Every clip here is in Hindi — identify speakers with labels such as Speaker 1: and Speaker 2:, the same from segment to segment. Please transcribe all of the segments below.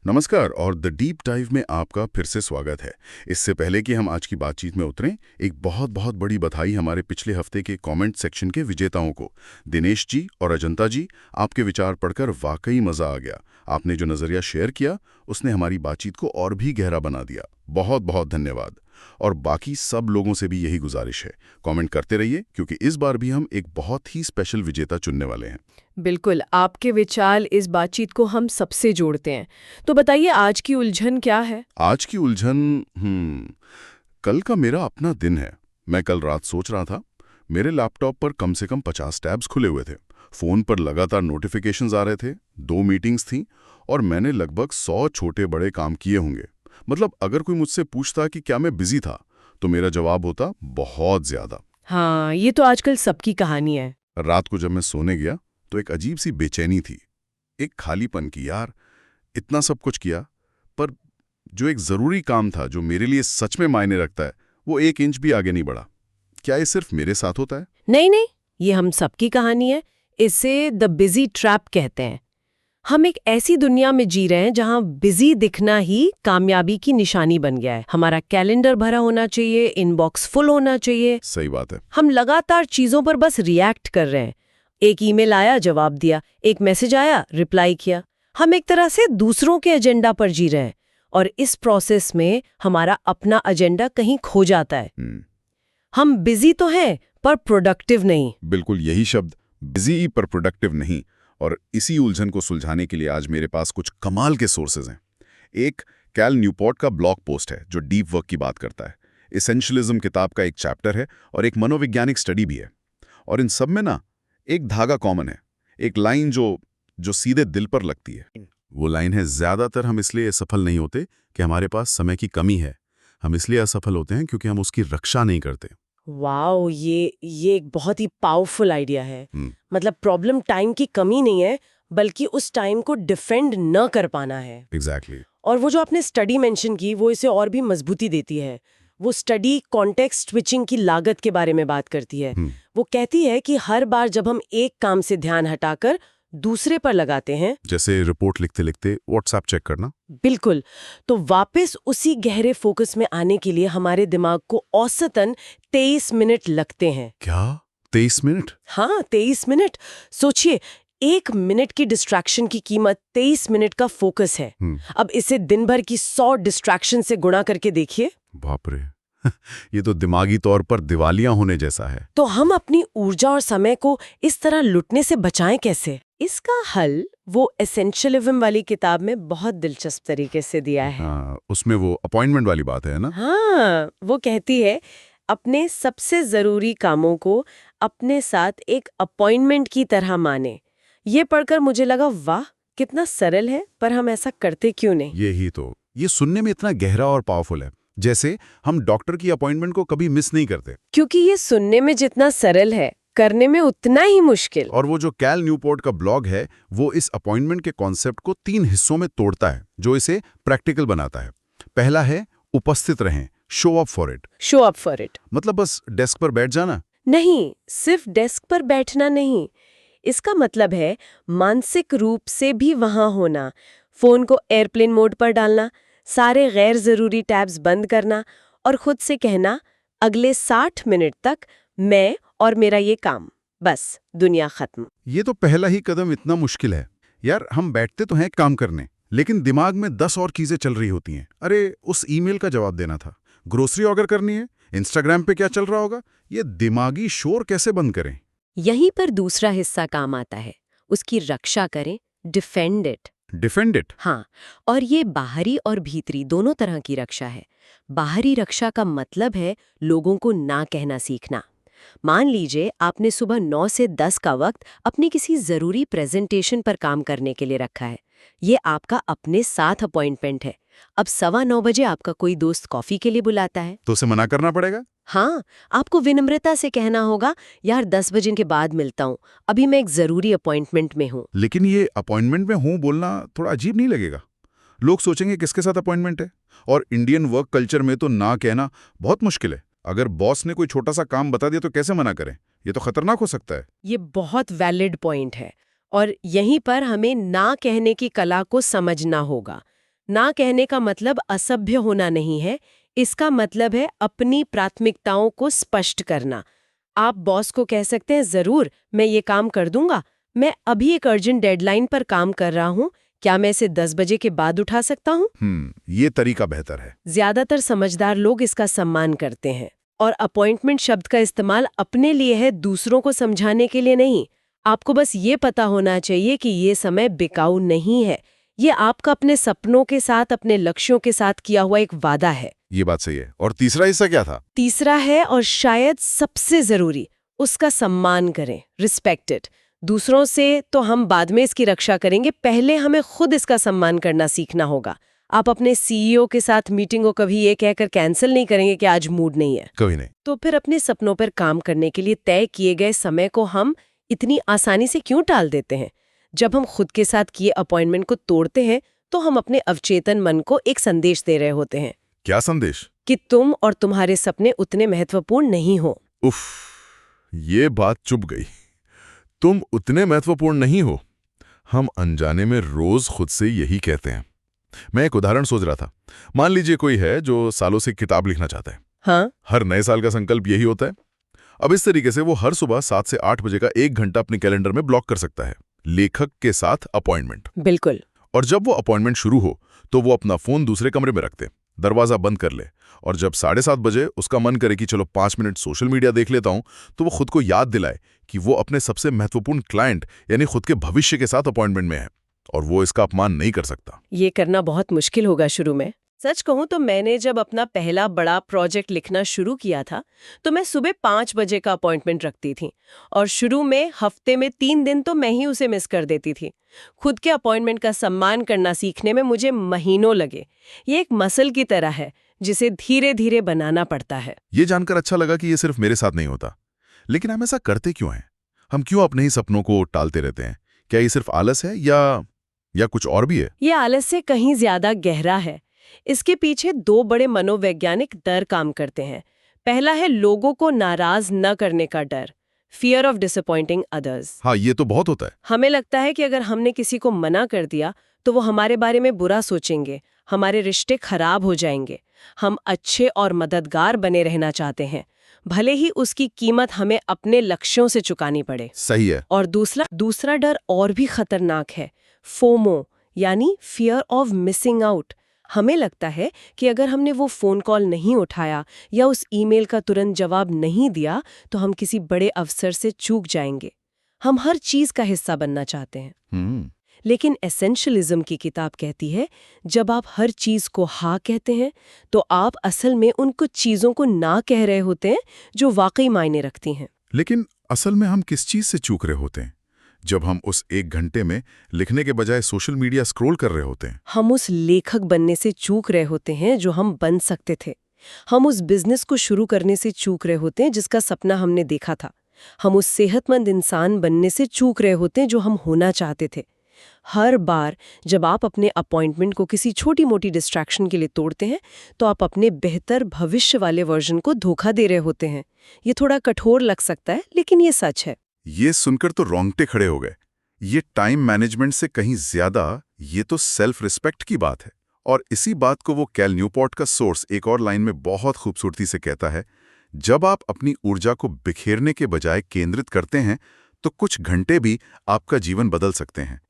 Speaker 1: नमस्कार और द डीप डाइव में आपका फिर से स्वागत है। इससे पहले कि हम आज की बातचीत में उतरें, एक बहुत बहुत बड़ी बधाई हमारे पिछले हफ्ते के कमेंट सेक्शन के विजेताओं को। दिनेश जी और अजंता जी, आपके विचार पढ़कर वाकई मजा आ गया। आपने जो नज़रिया शेयर किया उसने हमारी बातचीत को और भी गहरा बना दिया। बहुत बहुत धन्यवाद। और बाकी सब लोगों से भी यही गुजारिश है, कमेंट करते रहिए क्योंकि इस बार भी हम एक बहुत ही स्पेशल विजेता चुनने वाले हैं।
Speaker 2: बिल्कुल, आपके विचार इस बातचीत को हम सबसे जोड़ते हैं। तो बताइए, आज की उलझन क्या है?
Speaker 1: आज की उलझन कल का मेरा अपना दिन है। मैं कल रात सोच रहा था, मेरे लैपटॉप पर कम से कम 50 टैब्स खुले हुए थे। फ़ोन पर लगातार नोटिफिकेशंस आ रहे थे, 2 मीटिंग्स थीं और मैंने लगभग 100 छोटे बड़े काम किए होंगे। मतलब अगर कोई मुझसे पूछता कि क्या मैं बिजी था, तो मेरा जवाब होता बहुत ज़्यादा।
Speaker 2: हाँ, ये तो आजकल सबकी कहानी है।
Speaker 1: रात को जब मैं सोने गया तो एक अजीब सी बेचैनी थी, एक खालीपन की। यार, इतना सब कुछ किया, पर जो एक ज़रूरी काम था जो मेरे लिए सच में मायने रखता है, वो 1 इंच भी आगे नहीं बढ़ा। क्या ये सिर्फ मेरे साथ होता है?
Speaker 2: नहीं नहीं, ये हम सबकी कहानी है। इसे द बिजी ट्रैप कहते हैं। हम एक ऐसी दुनिया में जी रहे हैं जहां बिजी दिखना ही कामयाबी की निशानी बन गया है। हमारा कैलेंडर भरा होना चाहिए, इनबॉक्स फुल होना चाहिए।
Speaker 1: सही बात है।
Speaker 2: हम लगातार चीजों पर बस रिएक्ट कर रहे हैं। एक ईमेल आया, जवाब दिया, एक मैसेज आया, रिप्लाई किया। हम एक तरह से दूसरों के एजेंडा पर जी रहे हैं और इस प्रोसेस में हमारा अपना एजेंडा कहीं खो जाता है। हम बिजी तो हैं पर प्रोडक्टिव नहीं।
Speaker 1: बिल्कुल यही शब्द, बिजी पर प्रोडक्टिव नहीं। और इसी उलझन को सुलझाने के लिए आज मेरे पास कुछ कमाल के सोर्सेज हैं। एक कैल न्यूपोर्ट का ब्लॉग पोस्ट है जो डीप वर्क की बात करता है। एसेंशियलिज्म किताब का एक चैप्टर है और एक मनोवैज्ञानिक स्टडी भी है। और इन सब में ना एक धागा कॉमन है, एक लाइन जो सीधे दिल पर लगती है। वो लाइन है, ज्यादातर हम इसलिए असफल नहीं होते कि हमारे पास समय की कमी है, हम इसलिए असफल होते हैं क्योंकि हम उसकी रक्षा नहीं करते।
Speaker 2: वाओ, ये एक बहुत ही पावरफुल आइडिया है। मतलब प्रॉब्लम टाइम की कमी नहीं है, बल्कि उस टाइम को डिफेंड न कर पाना है।
Speaker 1: एग्जैक्टली।
Speaker 2: और वो जो आपने स्टडी मेंशन की, वो इसे और भी मजबूती देती है। वो स्टडी कॉन्टेक्स्ट स्विचिंग की लागत के बारे में बात करती है। वो कहती है कि हर बार जब हम एक काम से ध्यान हटाकर दूसरे पर लगाते हैं,
Speaker 1: जैसे रिपोर्ट लिखते लिखते व्हाट्सएप चेक करना,
Speaker 2: बिल्कुल, तो वापस उसी गहरे फोकस में आने के लिए हमारे दिमाग को औसतन 23 मिनट लगते हैं।
Speaker 1: क्या 23 मिनट?
Speaker 2: हाँ, 23 मिनट। सोचिए, 1 मिनट की डिस्ट्रैक्शन की कीमत 23 मिनट का फोकस है। अब इसे दिन भर की 100 डिस्ट्रैक्शन से गुणा करके देखिए।
Speaker 1: बाप रे ये तो दिमागी तौर पर दिवालिया होने जैसा है।
Speaker 2: तो हम अपनी ऊर्जा और समय को इस तरह लुटने से बचाएं कैसे? इसका हल वो एसेंशियलिज्म वाली किताब में बहुत दिलचस्प तरीके से दिया है।
Speaker 1: हाँ, उसमें वो अपॉइंटमेंट वाली बात है ना?
Speaker 2: हाँ, वो कहती है, अपने सबसे जरूरी कामों को अपने साथ एक अपॉइंटमेंट की तरह माने। ये पढ़कर मुझे लगा, वाह कितना सरल है, पर हम ऐसा करते क्यों नहीं?
Speaker 1: यही तो, ये सुनने में इतना गहरा और पावरफुल है, जैसे हम डॉक्टर की अपॉइंटमेंट को कभी मिस नहीं करते।
Speaker 2: क्योंकि ये सुनने में जितना सरल है, करने में उतना ही मुश्किल।
Speaker 1: और वो जो कैल न्यूपोर्ट का ब्लॉग है, वो इस अपॉइंटमेंट के कॉन्सेप्ट को 3 हिस्सों में तोड़ता है, जो इसे प्रैक्टिकल बनाता है। पहला है उपस्थित रहें, show up for it.
Speaker 2: Show up for it
Speaker 1: मतलब बस डेस्क पर बैठ जाना
Speaker 2: नहीं, सिर्फ डेस्क पर बैठना नहीं। इसका मतलब है मानसिक रूप से भी वहां होना। फोन को एयरप्लेन मोड पर डालना, सारे गैर जरूरी टैब्स बंद करना और खुद से कहना, अगले 60 मिनट तक मैं और मेरा ये काम, बस दुनिया खत्म।
Speaker 1: ये तो पहला ही कदम इतना मुश्किल है। यार, हम बैठते तो हैं काम करने, लेकिन दिमाग में 10 और चीजें चल रही होती हैं। अरे, उस ईमेल का जवाब देना था, ग्रोसरी ऑर्डर करनी है, इंस्टाग्राम पे क्या चल रहा होगा। ये दिमागी शोर कैसे बंद करें?
Speaker 2: यहीं पर दूसरा हिस्सा काम आता है, उसकी रक्षा करें, डिफेंड इट।
Speaker 1: Defend it?
Speaker 2: हाँ, और ये बाहरी और भीतरी दोनों तरह की रक्षा है। बाहरी रक्षा का मतलब है लोगों को ना कहना सीखना। मान लीजिए आपने सुबह 9 से 10 का वक्त अपनी किसी जरूरी प्रेजेंटेशन पर काम करने के लिए रखा है। ये आपका अपने साथ अपॉइंटमेंट है। अब 9:15 बजे आपका कोई दोस्त कॉफी के लिए बुलाता है,
Speaker 1: तो उसे मना करना पड़ेगा?
Speaker 2: हाँ, आपको विनम्रता से कहना होगा, यार 10 बजे के बाद मिलता हूँ, अभी मैं एक जरूरी अपॉइंटमेंट में हूँ।
Speaker 1: लेकिन ये अपॉइंटमेंट में हूँ बोलना थोड़ा अजीब नहीं लगेगा? लोग सोचेंगे किसके साथ अपॉइंटमेंट है। और इंडियन वर्क कल्चर में तो ना कहना बहुत मुश्किल है। अगर बॉस ने कोई छोटा सा काम बता दिया तो कैसे मना करें? ये तो खतरनाक हो सकता है।
Speaker 2: ये बहुत वैलिड पॉइंट है और यहीं पर हमें ना कहने की कला को समझना होगा। ना कहने का मतलब असभ्य होना नहीं है, इसका मतलब है अपनी प्राथमिकताओं को स्पष्ट करना। आप बॉस को कह सकते हैं, जरूर मैं ये काम कर दूंगा, मैं अभी एक अर्जेंट डेडलाइन पर काम कर रहा हूँ, क्या मैं इसे 10 बजे के बाद उठा सकता हूँ?
Speaker 1: ये तरीका बेहतर है।
Speaker 2: ज्यादातर समझदार लोग इसका सम्मान करते हैं। और अपॉइंटमेंट शब्द का इस्तेमाल अपने लिए है, दूसरों को समझाने के लिए नहीं। आपको बस ये पता होना चाहिए कि ये समय बिकाऊ नहीं है, ये आपका अपने सपनों के साथ, अपने लक्ष्यों के साथ किया हुआ एक वादा है।
Speaker 1: ये बात सही है। और तीसरा हिस्सा क्या था?
Speaker 2: तीसरा है, और शायद सबसे जरूरी, उसका सम्मान करें, रिस्पेक्टेड। दूसरों से तो हम बाद में इसकी रक्षा करेंगे, पहले हमें खुद इसका सम्मान करना सीखना होगा। आप अपने सीईओ के साथ मीटिंग को कभी ये कहकर कैंसिल नहीं करेंगे कि आज मूड नहीं है।
Speaker 1: कभी नहीं।
Speaker 2: तो फिर अपने सपनों पर काम करने के लिए तय किए गए समय को हम इतनी आसानी से क्यों टाल देते हैं? जब हम खुद के साथ किए अपॉइंटमेंट को तोड़ते हैं तो हम अपने अवचेतन मन को एक संदेश दे रहे होते हैं।
Speaker 1: क्या संदेश?
Speaker 2: कि तुम और तुम्हारे सपने उतने महत्वपूर्ण नहीं हो।
Speaker 1: उफ, ये बात चुभ गई। तुम उतने महत्वपूर्ण नहीं हो। हम अनजाने में रोज खुद से यही कहते हैं। मैं एक उदाहरण सोच रहा था। मान लीजिए कोई है जो सालों से किताब लिखना चाहता है।
Speaker 2: हाँ,
Speaker 1: हर नए साल का संकल्प यही होता है। अब इस तरीके से वो हर सुबह 7 से 8 बजे का 1 घंटा अपने कैलेंडर में ब्लॉक कर सकता है, लेखक के साथ अपॉइंटमेंट।
Speaker 2: बिल्कुल।
Speaker 1: और जब वो अपॉइंटमेंट शुरू हो तो वो अपना फोन दूसरे कमरे में रख दे, दरवाजा बंद कर ले, और जब 7:30 बजे उसका मन करे कि चलो 5 मिनट सोशल मीडिया देख लेता हूं, तो वो खुद को याद दिलाए कि वो अपने सबसे महत्वपूर्ण क्लाइंट यानी खुद के भविष्य के साथ अपॉइंटमेंट में है, और वो इसका अपमान नहीं कर सकता।
Speaker 2: ये करना बहुत मुश्किल होगा शुरू में। सच कहूं तो मैंने जब अपना पहला बड़ा प्रोजेक्ट लिखना शुरू किया था तो मैं सुबह 5 बजे का अपॉइंटमेंट रखती थी, और शुरू में हफ्ते में 3 दिन तो मैं ही उसे मिस कर देती थी। खुद के अपॉइंटमेंट का सम्मान करना सीखने में मुझे महीनों लगे। ये एक मसल की तरह है जिसे धीरे धीरे बनाना पड़ता है।
Speaker 1: ये जानकर अच्छा लगा कि ये सिर्फ मेरे साथ नहीं होता। लेकिन हम ऐसा करते क्यों हैं? हम क्यों अपने ही सपनों को टालते रहते हैं? क्या ये सिर्फ आलस है या कुछ और भी है?
Speaker 2: ये आलस से कहीं ज्यादा गहरा है। इसके पीछे 2 बड़े मनोवैज्ञानिक डर काम करते हैं। पहला है लोगों को नाराज न करने का डर, फियर ऑफ डिसअपॉइंटिंग अदर्स।
Speaker 1: हाँ, ये तो बहुत होता है।
Speaker 2: हमें लगता है कि अगर हमने किसी को मना कर दिया तो वो हमारे बारे में बुरा सोचेंगे, हमारे रिश्ते खराब हो जाएंगे। हम अच्छे और मददगार बने रहना चाहते हैं, भले ही उसकी कीमत हमें अपने लक्ष्यों से चुकानी पड़े।
Speaker 1: सही है।
Speaker 2: और दूसरा डर और भी खतरनाक है, फोमो यानी फियर ऑफ मिसिंग आउट। हमें लगता है कि अगर हमने वो फोन कॉल नहीं उठाया या उस ईमेल का तुरंत जवाब नहीं दिया तो हम किसी बड़े अवसर से चूक जाएंगे। हम हर चीज का हिस्सा बनना चाहते हैं। लेकिन एसेंशियलिज्म की किताब कहती है, जब आप हर चीज को हाँ कहते हैं तो आप असल में उन कुछ चीजों को ना कह रहे होते हैं जो वाकई मायने रखती हैं।
Speaker 1: लेकिन असल में हम किस चीज से चूक रहे होते हैं जब हम उस 1 घंटे में लिखने के बजाय सोशल मीडिया स्क्रॉल कर रहे होते हैं?
Speaker 2: हम उस लेखक बनने से चूक रहे होते हैं जो हम बन सकते थे। हम उस बिजनेस को शुरू करने से चूक रहे होते हैं जिसका सपना हमने देखा था। हम उस सेहतमंद इंसान बनने से चूक रहे होते हैं जो हम होना चाहते थे। हर बार जब आप अपने अपॉइंटमेंट को किसी छोटी मोटी डिस्ट्रैक्शन के लिए तोड़ते हैं तो आप अपने बेहतर भविष्य वाले वर्जन को धोखा दे रहे होते हैं। ये थोड़ा कठोर लग सकता है, लेकिन ये सच है।
Speaker 1: ये सुनकर तो रोंगटे खड़े हो गए। ये टाइम मैनेजमेंट से कहीं ज्यादा ये तो सेल्फ रिस्पेक्ट की बात है। और इसी बात को वो कैल न्यूपोर्ट का सोर्स एक और लाइन में बहुत खूबसूरती से कहता है, जब आप अपनी ऊर्जा को बिखेरने के बजाय केंद्रित करते हैं तो कुछ घंटे भी आपका जीवन बदल सकते हैं।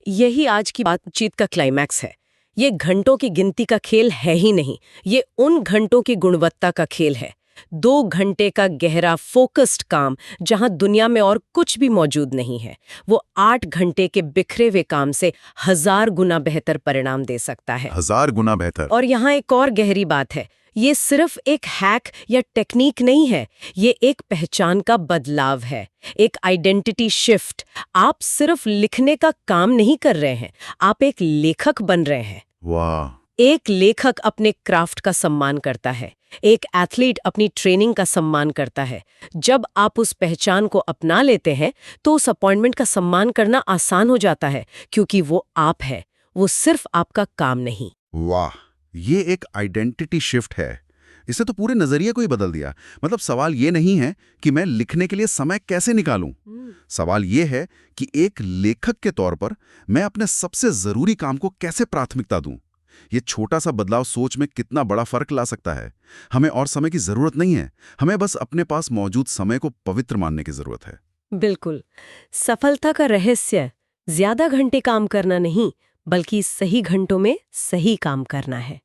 Speaker 2: यही आज की बातचीत का क्लाइमैक्स है। ये घंटों की गिनती का खेल है ही नहीं, ये उन घंटों की गुणवत्ता का खेल है। 2 घंटे का गहरा फोकस्ड काम जहां दुनिया में और कुछ भी मौजूद नहीं है, वो 8 घंटे के बिखरे हुए काम से 1000 गुना बेहतर परिणाम दे सकता है।
Speaker 1: 1000 गुना बेहतर।
Speaker 2: और यहाँ एक और गहरी बात है, ये सिर्फ एक हैक या टेक्निक नहीं है, ये एक पहचान का बदलाव है, एक आइडेंटिटी शिफ्ट। आप सिर्फ लिखने का काम नहीं कर रहे हैं, आप एक लेखक बन रहे हैं।
Speaker 1: वाह!
Speaker 2: एक लेखक अपने क्राफ्ट का सम्मान करता है, एक एथलीट अपनी ट्रेनिंग का सम्मान करता है। जब आप उस पहचान को अपना लेते हैं तो उस अपॉइंटमेंट का सम्मान करना आसान हो जाता है, क्योंकि वो आप है, वो सिर्फ आपका काम नहीं।
Speaker 1: वाह, ये एक आइडेंटिटी शिफ्ट है। इससे तो पूरे नजरिए को ही बदल दिया। मतलब सवाल ये नहीं है कि मैं लिखने के लिए समय कैसे निकालूं। सवाल ये है कि एक लेखक के तौर पर मैं अपने सबसे जरूरी काम को कैसे प्राथमिकता दूं। ये छोटा सा बदलाव सोच में कितना बड़ा फर्क ला सकता है। हमें और समय की जरूरत नहीं है, हमें बस अपने पास मौजूद समय को पवित्र मानने की जरूरत है।
Speaker 2: बिल्कुल। सफलता का रहस्य ज्यादा घंटे काम करना नहीं, बल्कि सही घंटों में सही काम करना है।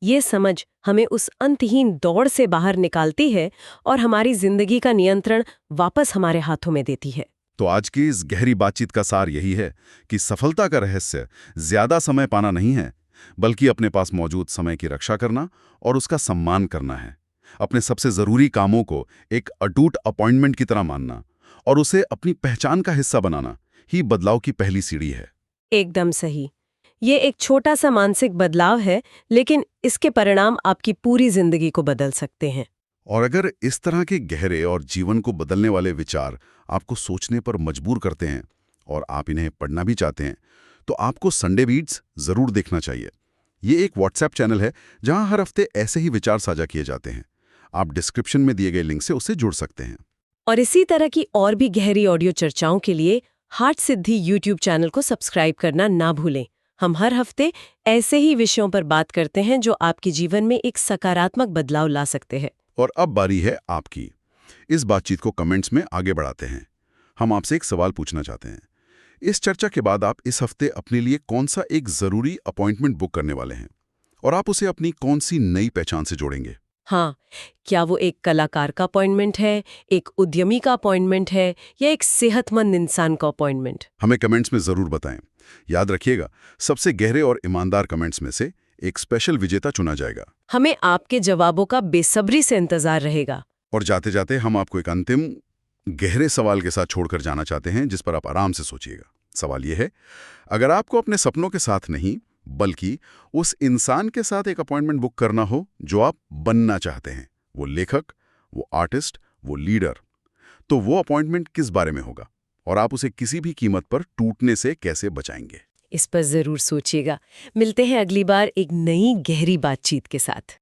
Speaker 2: ये समझ हमें उस अंतहीन दौड़ से बाहर निकालती है और हमारी जिंदगी का नियंत्रण वापस हमारे हाथों में देती है।
Speaker 1: तो आज की इस गहरी बातचीत का सार यही है कि सफलता का रहस्य ज्यादा समय पाना नहीं है, बल्कि अपने पास मौजूद समय की रक्षा करना और उसका सम्मान करना है। अपने सबसे जरूरी कामों को एक अटूट अपॉइंटमेंट की तरह मानना और उसे अपनी पहचान का हिस्सा बनाना ही बदलाव की पहली सीढ़ी है।
Speaker 2: एकदम सही। ये एक छोटा सा मानसिक बदलाव है, लेकिन इसके परिणाम आपकी पूरी जिंदगी को बदल सकते हैं।
Speaker 1: और अगर इस तरह के गहरे और जीवन को बदलने वाले विचार आपको सोचने पर मजबूर करते हैं और आप इन्हें पढ़ना भी चाहते हैं, तो आपको संडे बीट्स जरूर देखना चाहिए। ये एक व्हाट्सएप चैनल है जहां हर हफ्ते ऐसे ही विचार साझा किए जाते हैं। आप डिस्क्रिप्शन में दिए गए लिंक से उससे जुड़ सकते हैं।
Speaker 2: और इसी तरह की और भी गहरी ऑडियो चर्चाओं के लिए हार्ट सिद्धि यूट्यूब चैनल को सब्सक्राइब करना ना भूलें। हम हर हफ्ते ऐसे ही विषयों पर बात करते हैं जो आपके जीवन में एक सकारात्मक बदलाव ला सकते हैं।
Speaker 1: और अब बारी है आपकी। इस बातचीत को कमेंट्स में आगे बढ़ाते हैं। हम आपसे एक सवाल पूछना चाहते हैं। इस चर्चा के बाद आप इस हफ्ते अपने लिए कौन सा एक जरूरी अपॉइंटमेंट बुक करने वाले हैं और आप उसे अपनी कौन सी नई पहचान से जोड़ेंगे?
Speaker 2: हाँ, क्या वो एक कलाकार का अपॉइंटमेंट है, एक उद्यमी का अपॉइंटमेंट है, या एक सेहतमंद इंसान का अपॉइंटमेंट?
Speaker 1: हमें कमेंट्स में जरूर बताएं। याद रखिएगा, सबसे गहरे और ईमानदार कमेंट्स में से एक स्पेशल विजेता चुना जाएगा।
Speaker 2: हमें आपके जवाबों का बेसब्री से इंतजार रहेगा।
Speaker 1: और जाते जाते हम आपको एक अंतिम गहरे सवाल के साथ छोड़कर जाना चाहते हैं, जिस पर आप आराम से सोचिएगा। सवाल यह है, अगर आपको अपने सपनों के साथ नहीं बल्कि उस इंसान के साथ एक अपॉइंटमेंट बुक करना हो जो आप बनना चाहते हैं, वो लेखक, वो आर्टिस्ट, वो लीडर, तो वो अपॉइंटमेंट किस बारे में होगा और आप उसे किसी भी कीमत पर टूटने से कैसे बचाएंगे?
Speaker 2: इस पर जरूर सोचिएगा। मिलते हैं अगली बार एक नई गहरी बातचीत के साथ।